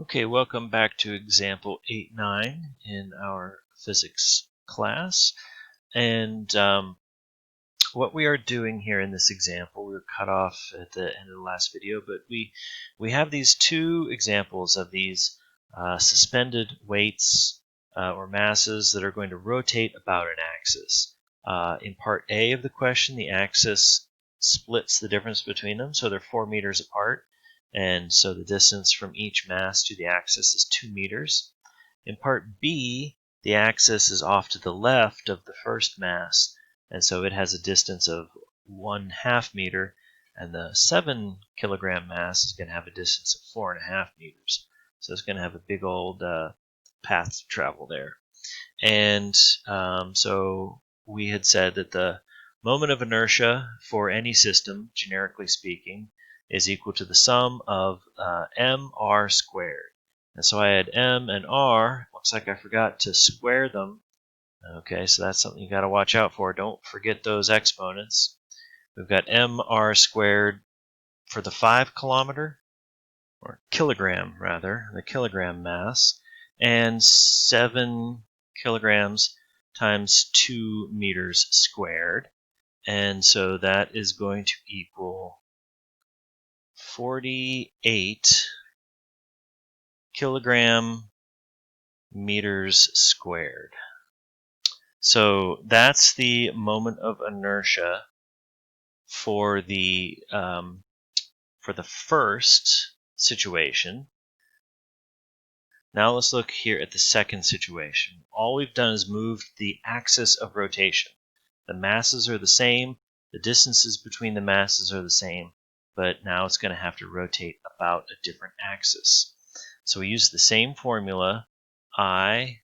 Okay, welcome back to example 8-9 in our physics class. And what we are doing here in this example, we were cut off at the end of the last video, but we have these two examples of these suspended weights or masses that are going to rotate about an axis. In part A of the question, the axis splits the difference between them, so they're 4 meters apart. And so the distance from each mass to the axis is 2 meters. In part B, the axis is off to the left of the first mass, and so it has a distance of 1/2 meter, and the 7 kilogram mass is going to have a distance of 4.5 meters. So it's going to have a big old path to travel there. And so we had said that the moment of inertia for any system, generically speaking, is equal to the sum of mr squared. And so I had m and r. Looks like I forgot to square them. Okay, so that's something you got to watch out for. Don't forget those exponents. We've got mr squared for the 5 kilometer, or kilogram rather, the kilogram mass, and 7 kilograms times 2 meters squared. And so that is going to equal 48 kilogram meters squared. So that's the moment of inertia for the first situation. Now let's look here at the second situation. All we've done is moved the axis of rotation. The masses are the same, the distances between the masses are the same, but now it's going to have to rotate about a different axis. So we use the same formula. I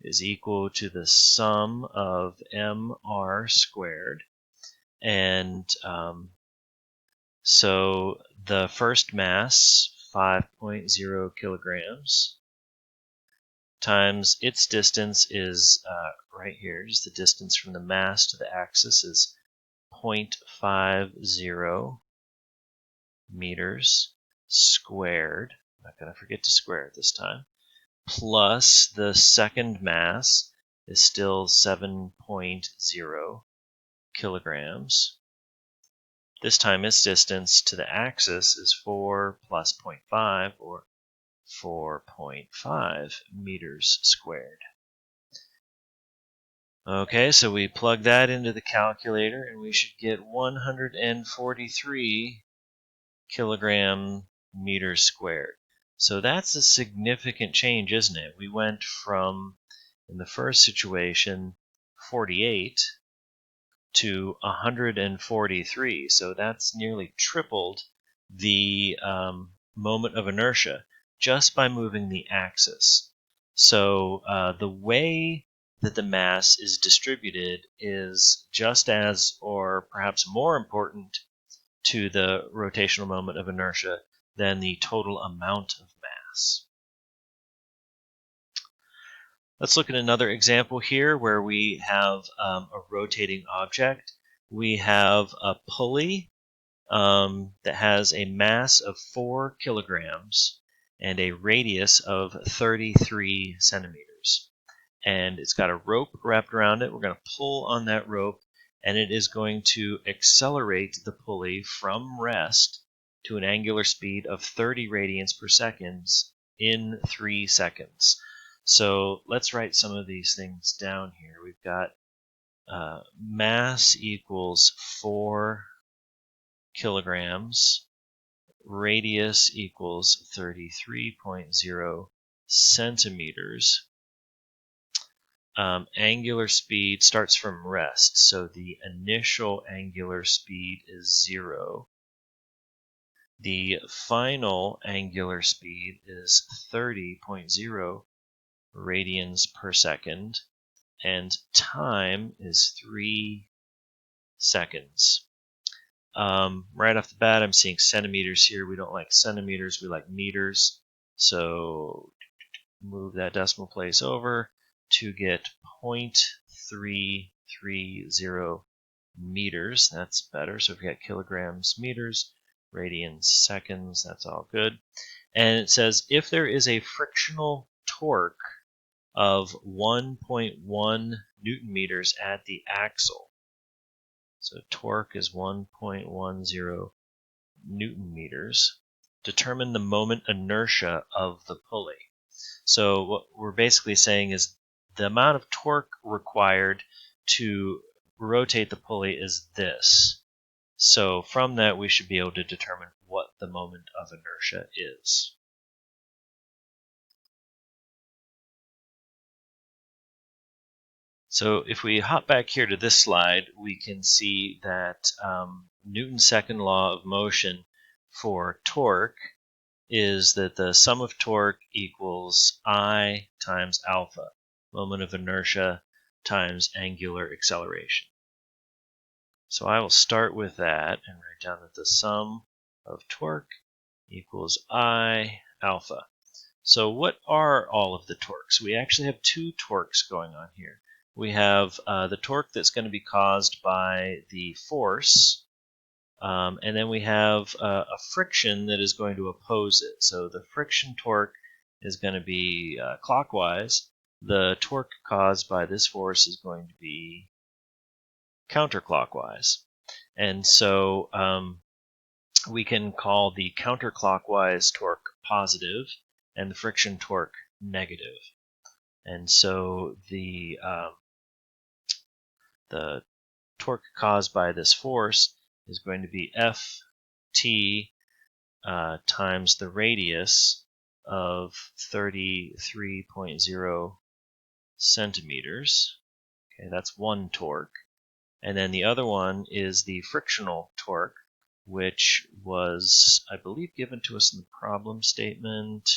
is equal to the sum of mr squared. And so the first mass, 5.0 kilograms, times its distance is right here, just the distance from the mass to the axis is 0.50 meters squared. I'm not going to forget to square it this time. Plus the second mass is still 7.0 kilograms. This time its distance to the axis is 4 plus 0.5, or 4.5 meters squared. Okay, so we plug that into the calculator and we should get 143 kilogram meters squared. So that's a significant change, isn't it? We went from, in the first situation, 48 to 143. So that's nearly tripled the moment of inertia just by moving the axis. So the way that the mass is distributed is just as, or perhaps more important to the rotational moment of inertia than the total amount of mass. Let's look at another example here where we have a rotating object. We have a pulley that has a mass of 4 kilograms and a radius of 33 centimeters. And it's got a rope wrapped around it. We're going to pull on that rope, and it is going to accelerate the pulley from rest to an angular speed of 30 radians per second in 3 seconds. So let's write some of these things down here. We've got mass equals 4 kilograms, radius equals 33.0 centimeters. Angular speed starts from rest, so the initial angular speed is 0. The final angular speed is 30.0 radians per second, and time is 3 seconds. Right off the bat, I'm seeing centimeters here. We don't like centimeters, we like meters. So move that decimal place over to get 0.330 meters. That's better. So if we got kilograms, meters, radians seconds, that's all good. And it says if there is a frictional torque of 1.1 Newton meters at the axle, so torque is 1.10 Newton meters, determine the moment inertia of the pulley. So what we're basically saying is the amount of torque required to rotate the pulley is this. So from that, we should be able to determine what the moment of inertia is. So if we hop back here to this slide, we can see that Newton's second law of motion for torque is that the sum of torque equals I times alpha, moment of inertia times angular acceleration. So I will start with that and write down that the sum of torque equals I alpha. So what are all of the torques? We actually have two torques going on here. We have the torque that's going to be caused by the force, and then we have a friction that is going to oppose it. So the friction torque is going to be clockwise. The torque caused by this force is going to be counterclockwise. And so we can call the counterclockwise torque positive and the friction torque negative. And so the torque caused by this force is going to be Ft times the radius of 33.0 centimeters. Okay, that's one torque. And then the other one is the frictional torque, which was, I believe, given to us in the problem statement.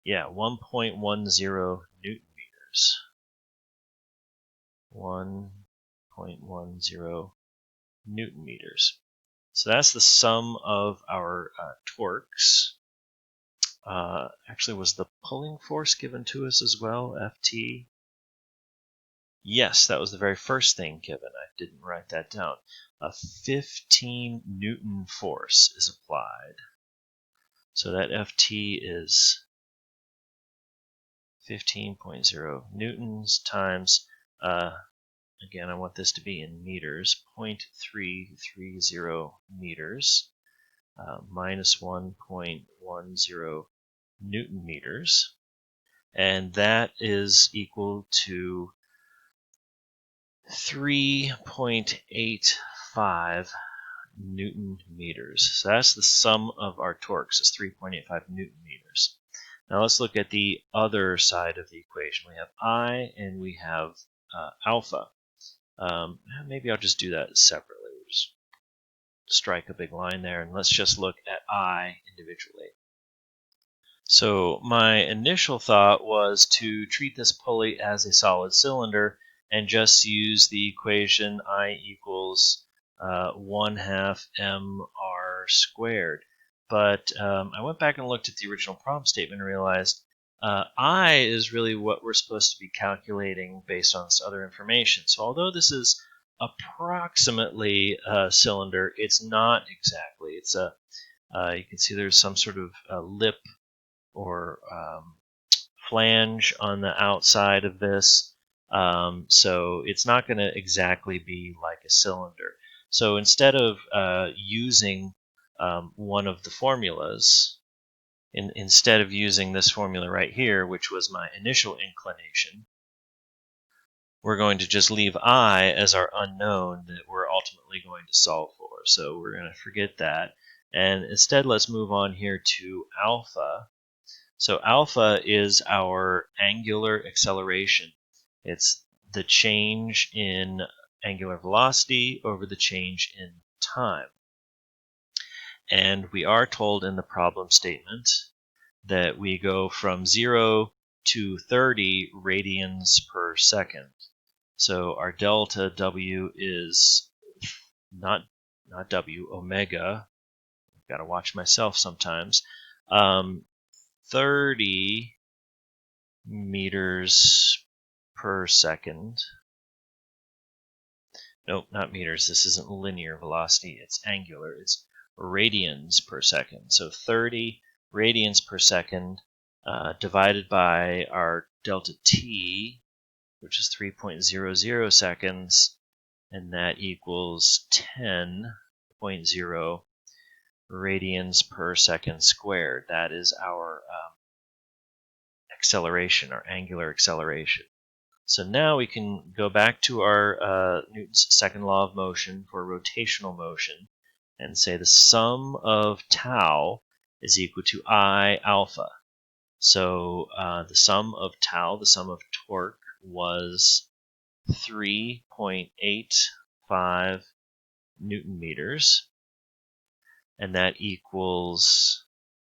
Yeah, 1.10 Newton meters. 1.10 Newton meters. So that's the sum of our torques. Actually, was the pulling force given to us as well, Ft? Yes, that was the very first thing given. I didn't write that down. A 15 Newton force is applied. So that Ft is 15.0 newtons times, again, I want this to be in meters, 0.330 meters, minus 1.10 Newton meters. And that is equal to 3.85 Newton meters. So that's the sum of our torques, is 3.85 Newton meters. Now let's look at the other side of the equation. We have I and we have alpha. Maybe I'll just do that separately. We'll just strike a big line there, and let's just look at I individually. So my initial thought was to treat this pulley as a solid cylinder and just use the equation I equals 1/2 mr squared. But I went back and looked at the original problem statement and realized I is really what we're supposed to be calculating based on this other information. So although this is approximately a cylinder, it's not exactly. It's a you can see there's some sort of lip or flange on the outside of this. So it's not going to exactly be like a cylinder. So instead of using one of the formulas, instead of using this formula right here, which was my initial inclination, we're going to just leave I as our unknown that we're ultimately going to solve for. So we're going to forget that. And instead, let's move on here to alpha. So alpha is our angular acceleration. It's the change in angular velocity over the change in time. And we are told in the problem statement that we go from 0 to 30 radians per second. So our delta W is not W, omega. I've got to watch myself sometimes. 30 meters per second. Nope, not meters. This isn't linear velocity. It's angular. It's radians per second. So 30 radians per second divided by our delta t, which is 3.00 seconds, and that equals 10.0 radians per second squared. That is our acceleration, our angular acceleration. So now we can go back to our Newton's second law of motion for rotational motion and say the sum of tau is equal to I alpha. So the sum of tau, the sum of torque, was 3.85 Newton meters, and that equals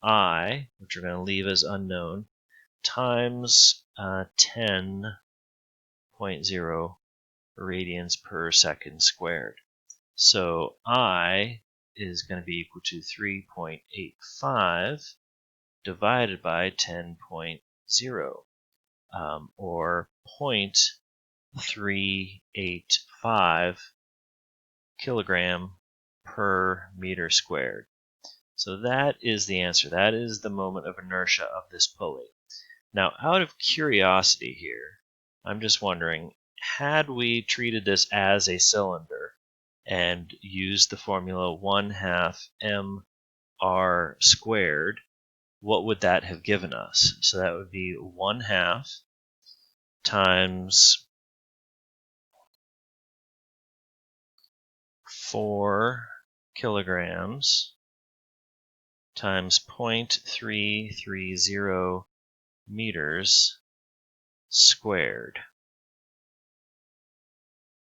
I, which we're going to leave as unknown, times 10.0 radians per second squared. So I is going to be equal to 3.85 divided by 10.0, or 0.385 kilogram per meter squared. So that is the answer. That is the moment of inertia of this pulley. Now, out of curiosity here, I'm just wondering, had we treated this as a cylinder and used the formula 1/2 mr squared, what would that have given us? So that would be 1/2 times 4 kilograms times 0.330 meters squared.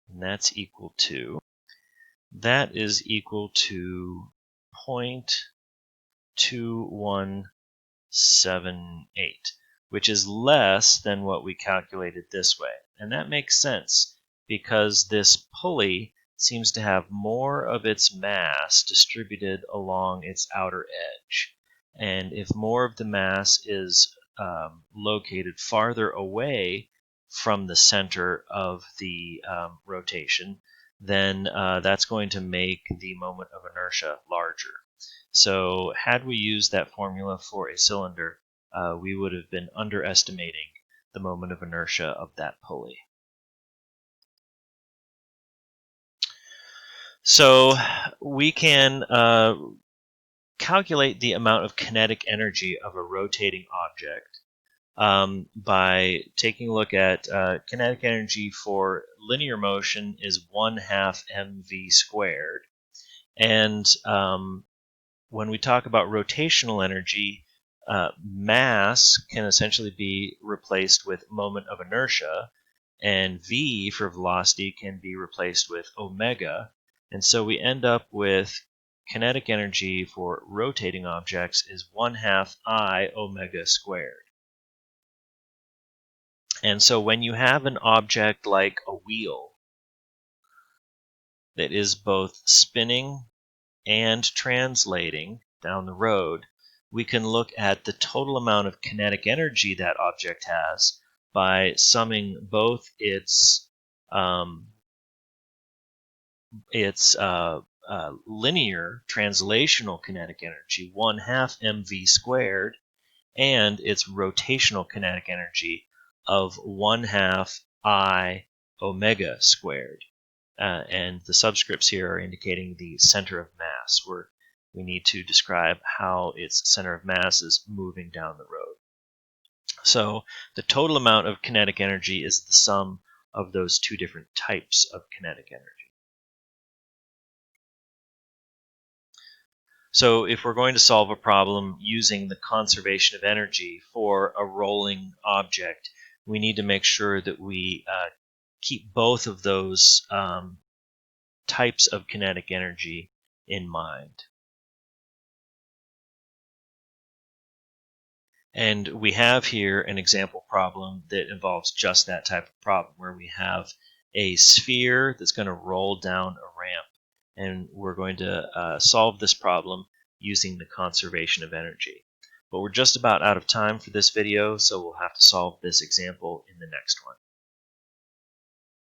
And that's equal to, that is equal to 0.2178, which is less than what we calculated this way. And that makes sense because this pulley seems to have more of its mass distributed along its outer edge. And if more of the mass is located farther away from the center of the rotation, then that's going to make the moment of inertia larger. So had we used that formula for a cylinder, we would have been underestimating the moment of inertia of that pulley. So we can calculate the amount of kinetic energy of a rotating object by taking a look at kinetic energy for linear motion is 1/2 mv squared. And when we talk about rotational energy, mass can essentially be replaced with moment of inertia, and v for velocity can be replaced with omega. And so we end up with kinetic energy for rotating objects is 1/2 I omega squared. And so when you have an object like a wheel that is both spinning and translating down the road, we can look at the total amount of kinetic energy that object has by summing both its linear translational kinetic energy, 1/2 mv squared, and its rotational kinetic energy of 1/2 I omega squared. And the subscripts here are indicating the center of mass, where we need to describe how its center of mass is moving down the road. So the total amount of kinetic energy is the sum of those two different types of kinetic energy. So if we're going to solve a problem using the conservation of energy for a rolling object, we need to make sure that we keep both of those types of kinetic energy in mind. And we have here an example problem that involves just that type of problem, where we have a sphere that's going to roll down a ramp. And we're going to solve this problem using the conservation of energy. But we're just about out of time for this video, so we'll have to solve this example in the next one.